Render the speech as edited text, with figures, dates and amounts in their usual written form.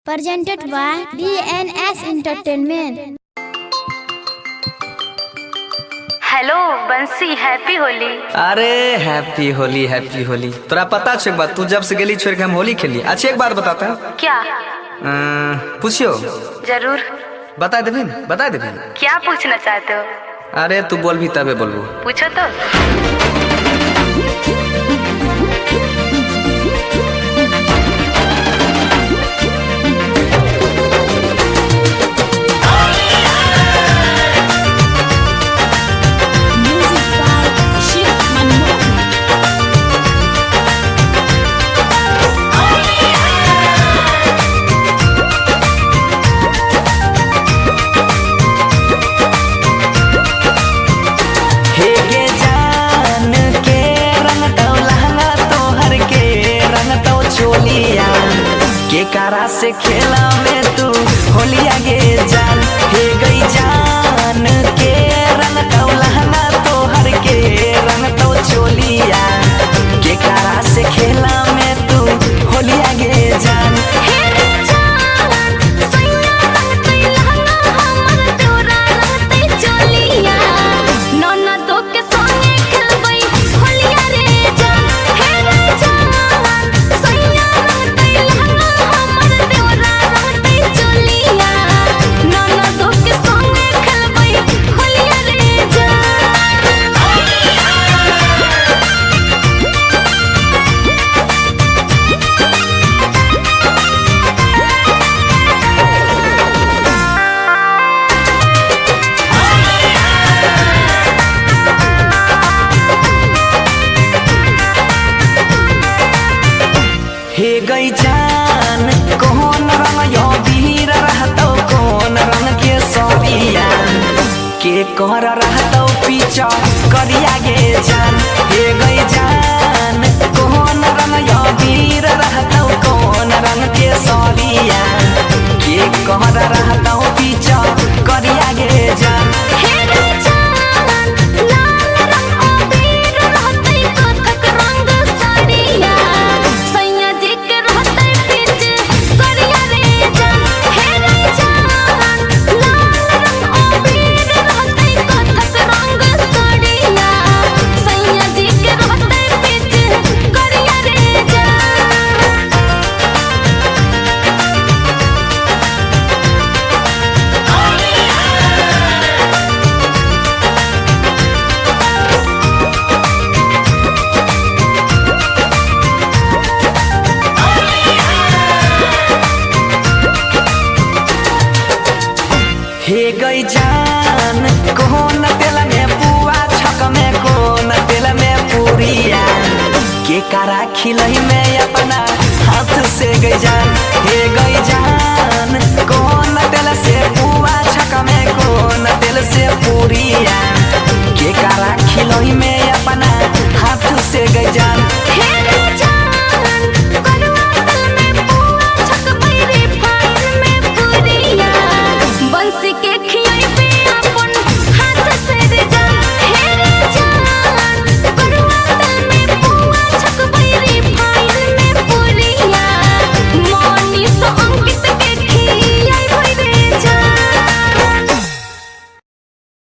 presented by DNS Entertainment। Hello बंसी, happy Holi. अरे happy Holi happy Holi. तोरा पता छे एक बात, तू जब से गेली छोड़ के हम होली खेली। अच्छा एक बात बताता है। क्या? पूछियो। जरूर। बता देबे बता देबे। क्या पूछना चाहते हो? अरे तू बोल भी तबे बोलबो। पूछो तो। के कारा से खेला में तू होलिया गे जान, हे गई जान के रंग तो लहंगा तो हर के रंग तो चोलिया। के कारा से खेला में तू होलिया गे जान, हे गई जान कौन रंग यो वीर रहतो, कौन रंग के सरिया के कर रहतो पीछा करिया गे जान। हे गई जान कौन रंग यो वीर रहतो, कौन रंग के सरिया के कर रहतो पीछा करिया गे जान। हे गई जान कौन तेल में पुआ, छक में कौन तेल में पूरिया के कारा खिलई में अपना हाथ से गई जान। हे गई जान कौन तेल से पुआ, छक में कौन तेल से पूरिया